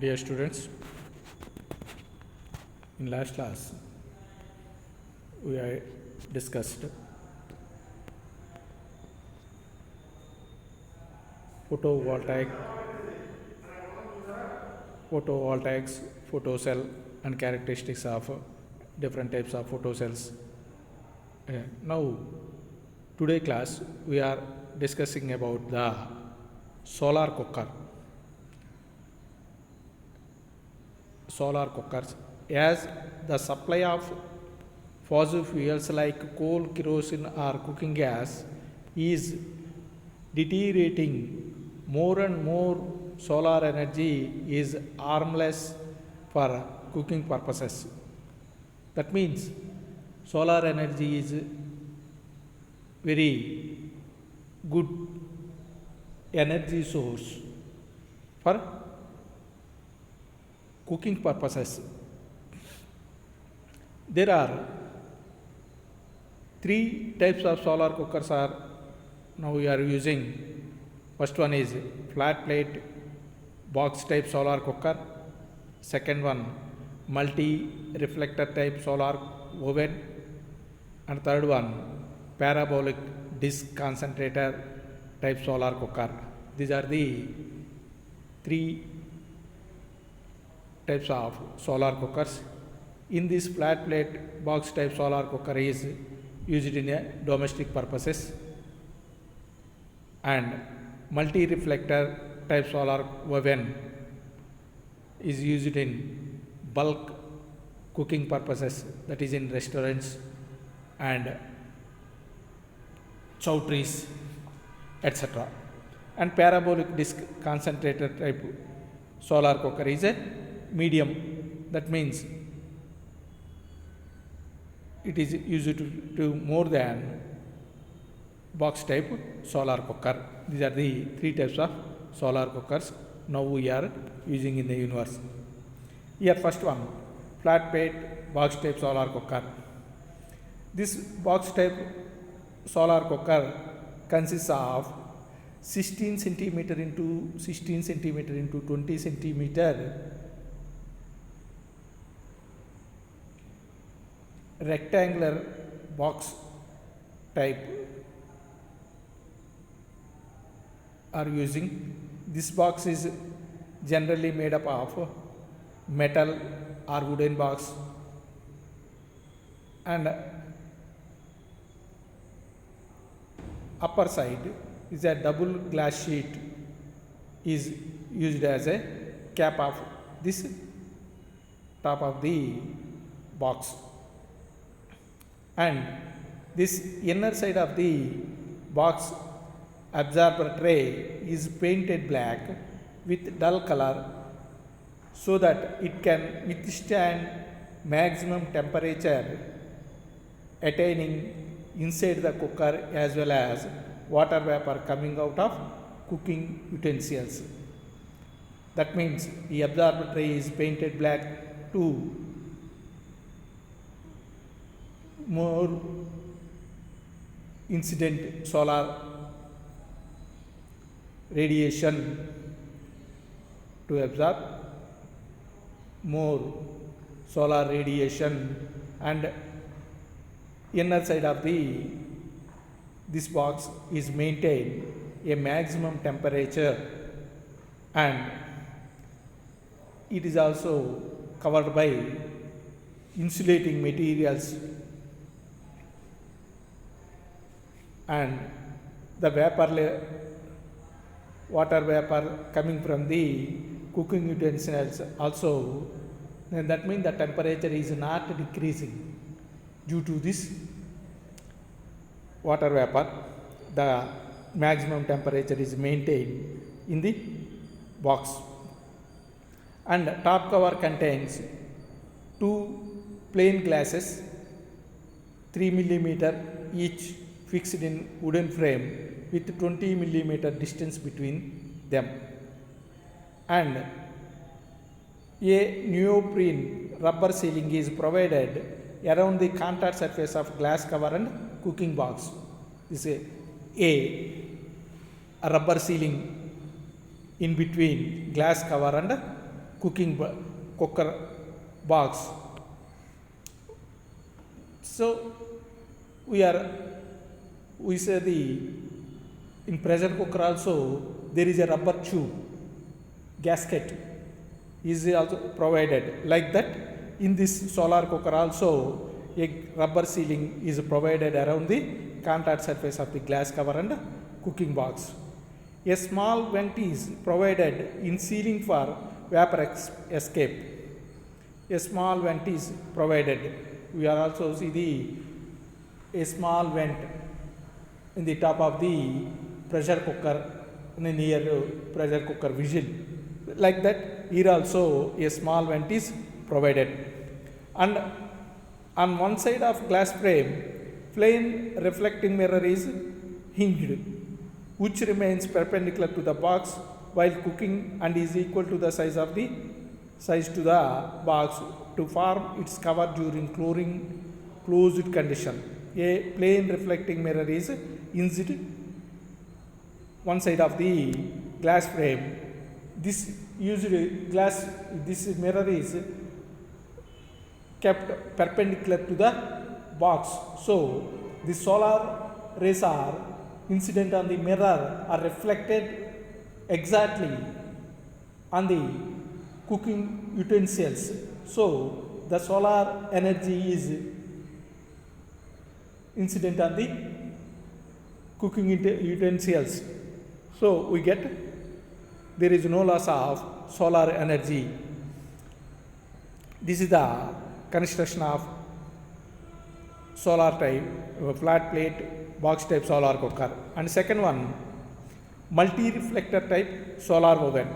Dear students, in last class we discussed photovoltaic, photovoltaics, photocell and characteristics of different types of photocells. Now today class we are discussing about the solar cooker. Solar cookers, as the supply of fossil fuels like coal, kerosene, or cooking gas is deteriorating, more and more solar energy is harmless for cooking purposes. That means solar energy is very good energy source for cooking purposes. There are three types of solar cookers are now we are using. First one is flat plate box type solar cooker. Second one multi reflector type solar oven, and third one parabolic disc concentrator type solar cooker. These are the three types of solar cookers. In this flat plate box type solar cooker is used in a domestic purposes, and multi reflector type solar oven is used in bulk cooking purposes, that is in restaurants and chowtrees, etc. And parabolic disc concentrator type solar cooker is a medium, that means it is used to more than box type solar cooker. These are the three types of solar cookers now we are using in the universe. Here first one, flat plate box type solar cooker. This box type solar cooker consists of 16 centimeter into 16 centimeter into 20 centimeter rectangular box type are using. This box is generally made up of metal or wooden box, and upper side is a double glass sheet is used as a cap of this top of the box, and this inner side of the box absorber tray is painted black with dull color so that it can withstand maximum temperature attaining inside the cooker as well as water vapor coming out of cooking utensils. That means the absorber tray is painted black to more incident solar radiation to absorb more solar radiation, and inner side of the this box is maintained a maximum temperature, and it is also covered by insulating materials, and the water vapor coming from the cooking utensils also, then that means the temperature is not decreasing due to this water vapor. The maximum temperature is maintained in the box, and top cover contains two plain glasses 3 millimeter each fixed in wooden frame with 20 millimeter distance between them, and a neoprene rubber sealing is provided around the contact surface of glass cover and cooking box. This is a rubber sealing in between glass cover and cooker box. So we say in pressure cooker also there is a rubber tube gasket is also provided. Like that, in this solar cooker also a rubber sealing is provided around the contact surface of the glass cover and cooking box. A small vent is provided in sealing for vapor escape. A small vent is provided. We are also see a small vent in the top of the pressure cooker near pressure cooker visual. Like that, here also a small vent is provided. And on one side of glass frame, plain reflecting mirror is hinged, which remains perpendicular to the box while cooking and is equal to the size to the box to form its cover during closed condition. A plain reflecting mirror is hinged one side of the glass frame. This mirror is kept perpendicular to the box. So the solar rays are incident on the mirror are reflected exactly on the cooking utensils. So the solar energy is incident on the cooking utensils. So we get there is no loss of solar energy. This is the construction of solar type flat plate box type solar cooker. And second one, multi-reflector type solar oven.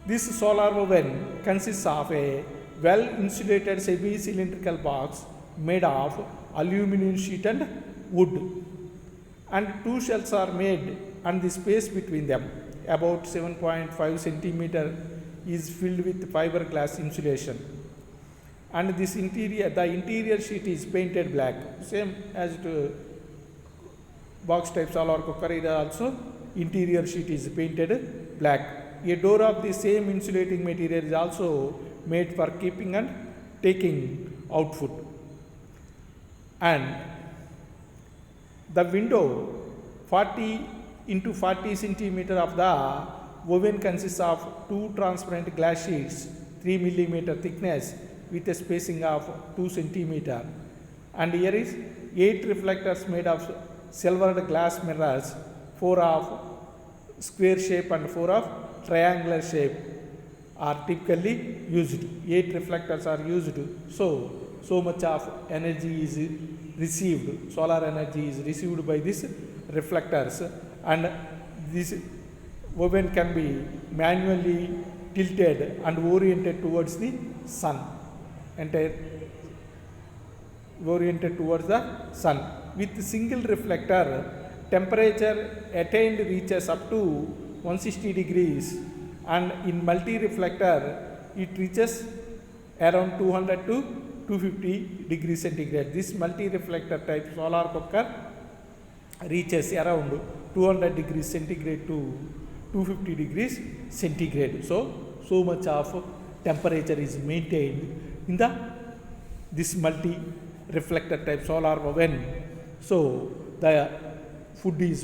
This solar oven consists of a well insulated semi-cylindrical box made of aluminum sheet and wood, and two shells are made and the space between them about 7.5 centimeter is filled with fiberglass insulation. And the interior sheet is painted black, same as to box type solar cooker. It also interior sheet is painted black. A door of the same insulating material is also made for keeping and taking out food. And the window 40 into 40 centimeter of the oven consists of two transparent glass sheets 3 millimeter thickness with a spacing of 2 centimeter. And here is 8 reflectors made of silvered glass mirrors, 4 of square shape and 4 of triangular shape are typically used. 8 reflectors are used. So much of energy is received, solar energy is received by these reflectors, and this oven can be manually tilted and oriented towards the sun, oriented towards the sun. With single reflector, temperature attained reaches up to 160 degrees, and in multi-reflector it reaches around 200 to 250 degrees centigrade. This multi-reflector type solar cooker reaches around 200 degrees centigrade to 250 degrees centigrade. So much of temperature is maintained in this multi-reflector type solar oven. So the food is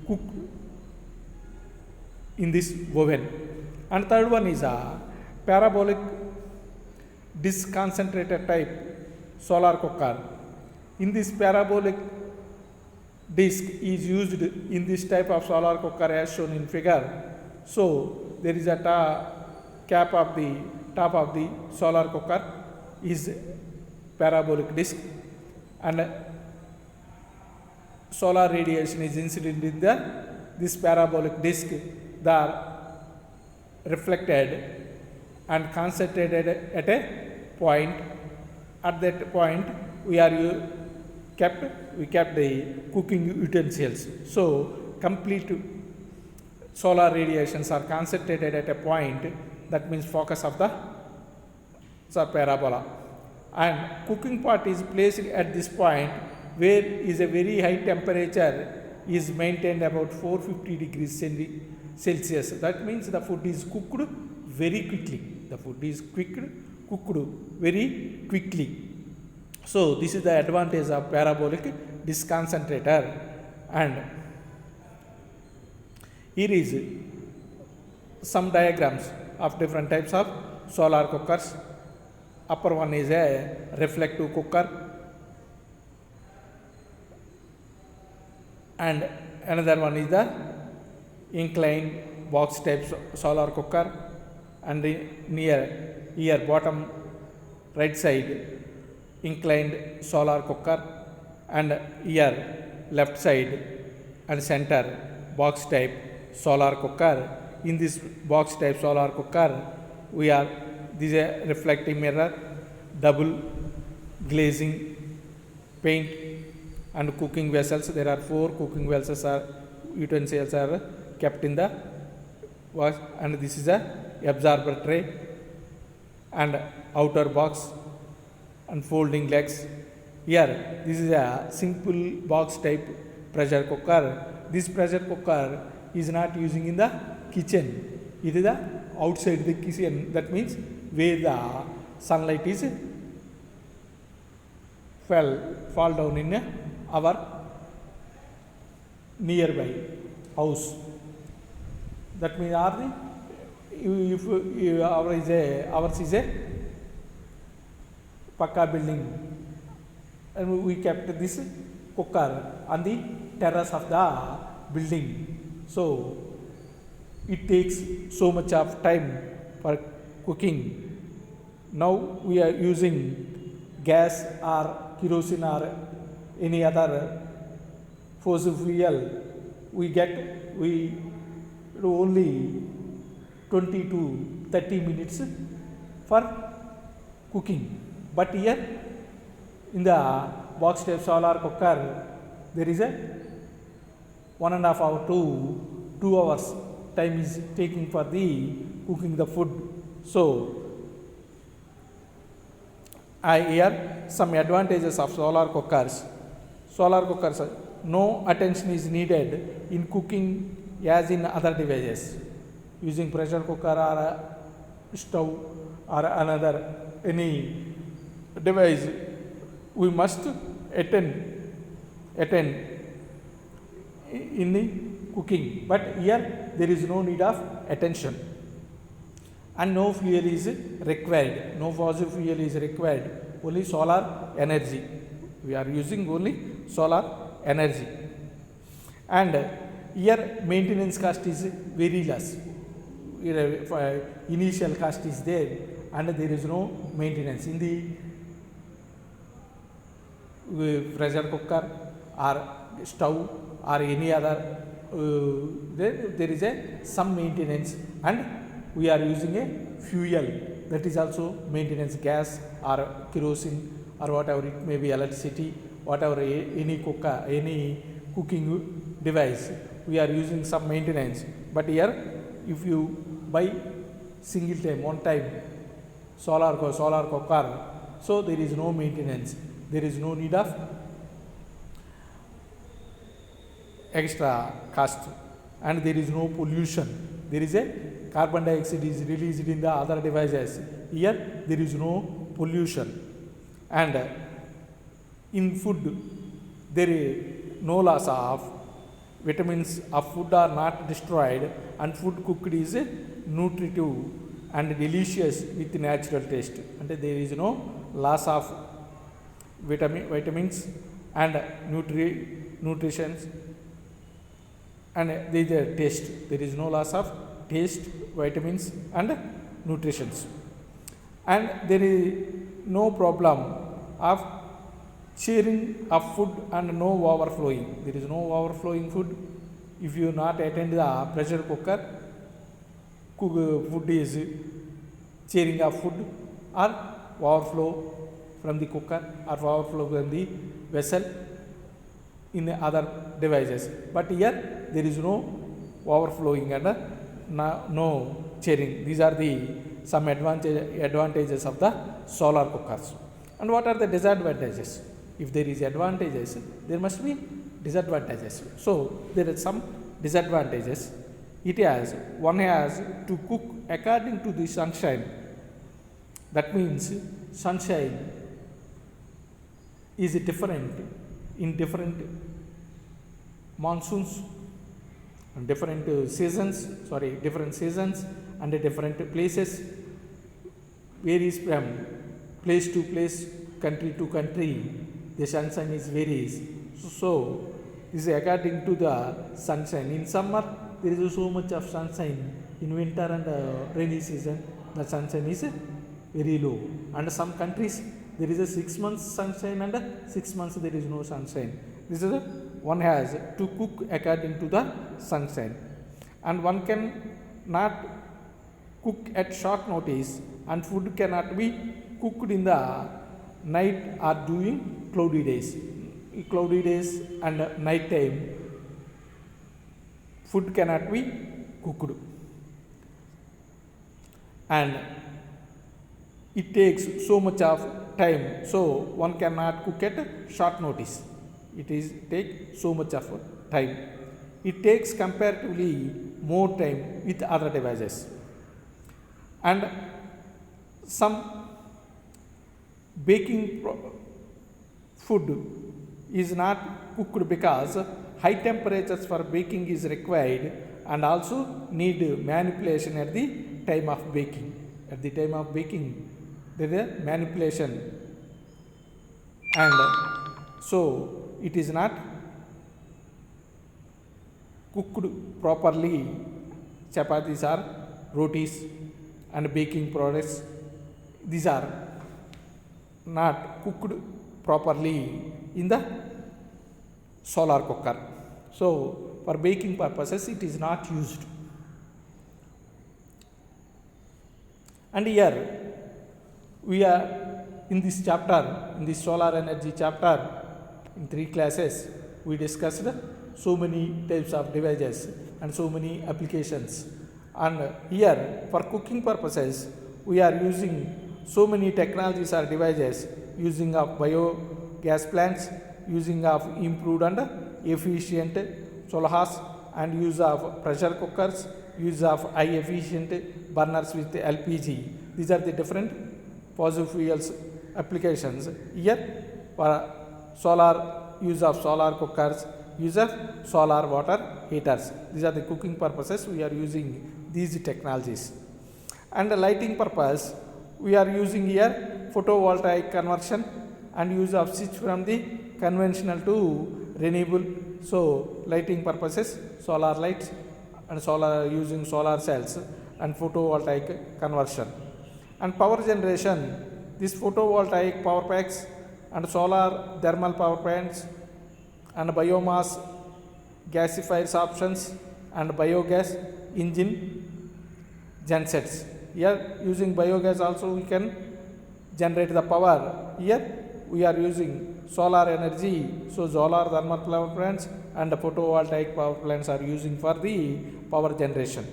cooked in this oven. And third one is a parabolic disc concentrator type solar cooker. In this parabolic disc is used in this type of solar cooker as shown in figure. So there is a cap of the top of the solar cooker is parabolic disc, and solar radiation is incident in this parabolic disc. They are reflected and concentrated at a point. At that point we kept the cooking utensils. So complete solar radiations are concentrated at a point, that means focus of the parabola, and cooking pot is placed at this point where is a very high temperature is maintained about 450 degrees Celsius. That means the food is cooked very quickly. The food is cooked very quickly. So this is the advantage of parabolic dish concentrator. And here is some diagrams of different types of solar cookers. Upper one is a reflective cooker, and another one is the inclined box type solar cooker, and near here bottom right side inclined solar cooker, and here left side and center box type solar cooker. In this box type solar cooker, this is a reflecting mirror, double glazing, paint, and cooking vessels. There are 4 cooking vessels or utensils are kept in the box, and this is a absorber tray and outer box and folding legs. Here this is a simple box type pressure cooker. This pressure cooker is not using in the kitchen. It is the outside the kitchen. That means where the sunlight is fall down in our nearby house. That means if ours is a Pakka building, and we kept this cooker on the terrace of the building. So it takes so much of time for cooking. Now we are using gas or kerosene or any other fossil fuel. We do only 20 to 30 minutes for cooking. But here in the box type solar cooker, there is a 1.5 hour to 2 hours time is taking for the cooking the food. So here some advantages of solar cookers. Solar cookers, no attention is needed in cooking as in other devices. Using pressure cooker or a stove or another any device, we must attend in the cooking. But here there is no need of attention, and no fuel is required. No fossil fuel is required. Only solar energy. We are using only solar energy, and here maintenance cost is very less. Initial cost is there, and there is no maintenance in the pressure cooker or stove or any other. There is some maintenance, and we are using a fuel, that is also maintenance, gas or kerosene or whatever it may be, electricity, whatever any cooker, any cooking device, we are using some maintenance. But here if you buy single time, one time solar cooker, so there is no maintenance, there is no need of extra cost, and there is no pollution. There is a carbon dioxide is released in the other devices. Here there is no pollution, and in food there is no loss of vitamins of food are not destroyed, and food cooked is nutritive and delicious with natural taste. And there is no loss of vitamins and nutrition, and there is a taste. There is no loss of taste, vitamins and nutrition, and there is no problem of sharing of food and no overflowing. There is no overflowing food. If you not attend the pressure cooker, food is sharing of food or overflow from the cooker or overflow from the vessel in other devices. But here there is no overflowing and no sharing. These are the some advantages of the solar cookers. And what are the disadvantages? If there is advantages, there must be disadvantages. So there are some disadvantages. one has to cook according to the sunshine. That means sunshine is different in different monsoons and different different seasons and different places, varies from place to place, country to country. The sunshine is varies. So this is according to the sunshine. In summer there is so much of sunshine. In winter and rainy season the sunshine is very low. And some countries there is a 6 months sunshine and 6 months there is no sunshine. This is one has to cook according to the sunshine, and one can not cook at short notice, and food cannot be cooked in the night or during cloudy days. Cloudy days and night time food cannot be cooked, and it takes so much of time, so one cannot cook at short notice. It is take so much of time. It takes comparatively more time with other devices, and some baking food is not cooked because high temperatures for baking is required, and also need manipulation at the time of baking. At the time of baking there is a manipulation, and so it is not cooked properly. Chapatis or rotis and baking products, these are not cooked properly in the solar cooker. So for baking purposes it is not used. And here we are in this chapter, in this solar energy chapter, in 3 classes we discussed so many types of devices and so many applications. And here for cooking purposes we are using so many technologies or devices, using of biogas plants, using of improved and efficient solar, and use of pressure cookers, use of high efficient burners with LPG. These are the different fossil fuels applications. Here for solar, use of solar cookers, use of solar water heaters. These are the cooking purposes we are using these technologies. And the lighting purpose we are using here photovoltaic conversion and use of switch from the conventional to renewable. So lighting purposes solar lights and solar using solar cells and photovoltaic conversion. And power generation, this photovoltaic power packs and solar thermal power plants and biomass gasifiers options and biogas engine gensets. Here using biogas also we can generate the power. Here we are using solar energy, so solar thermal power plants and the photovoltaic power plants are using for the power generation.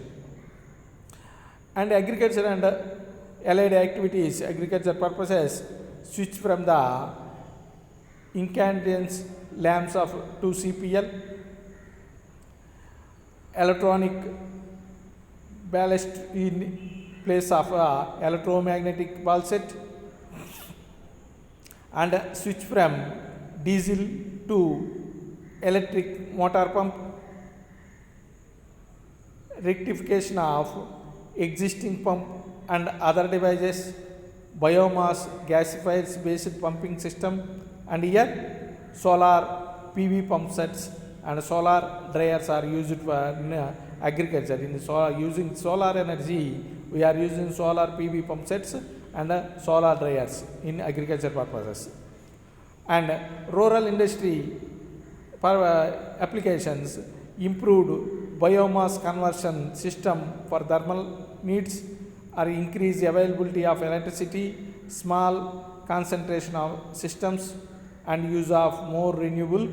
And agriculture and allied activities, agriculture purposes, switch from the incandescent lamps of to CPL, electronic ballast in place of electromagnetic ball set, and switch from diesel to electric motor pump, rectification of existing pump and other devices, biomass gasifiers based pumping system, and here solar PV pump sets and solar dryers are used for agriculture. In using solar energy we are using solar PV pump sets and solar dryers in agriculture purposes. And rural industry applications, improved biomass conversion system for thermal needs or increase availability of electricity, small concentration of systems and use of more renewable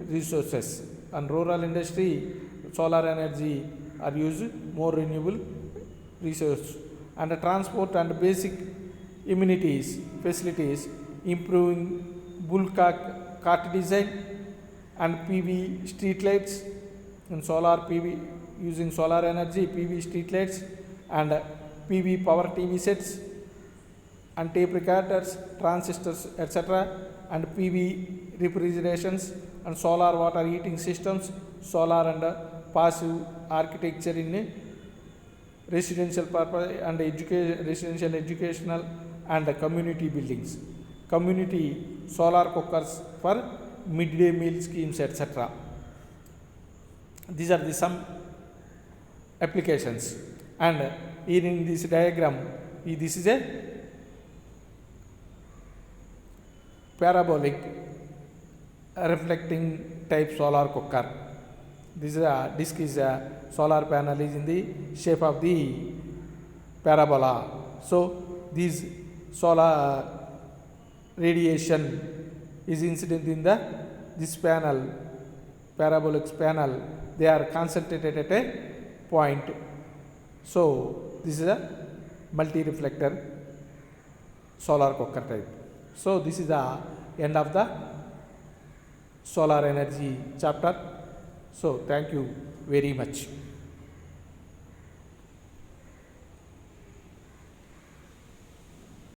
resources. And rural industry solar energy are used more renewable resource. And the transport and basic amenities facilities, improving bulk cart design and PV street lights and solar PV using solar energy, PV street lights and PV power TV sets and tape recorders, transistors, etc. and PV refrigerations and solar water heating systems, solar and passive architecture in residential purpose and residential educational and community buildings, community solar cookers for midday meal schemes, etc. These are the some applications. And here in this diagram, this is a parabolic reflecting type solar cooker. This is a disk is a solar panel is in the shape of the parabola. So this solar radiation is incident in this panel, parabolic panel. They are concentrated at a point. So this is a multi-reflector solar cooker type. So this is the end of the solar energy chapter. So thank you very much.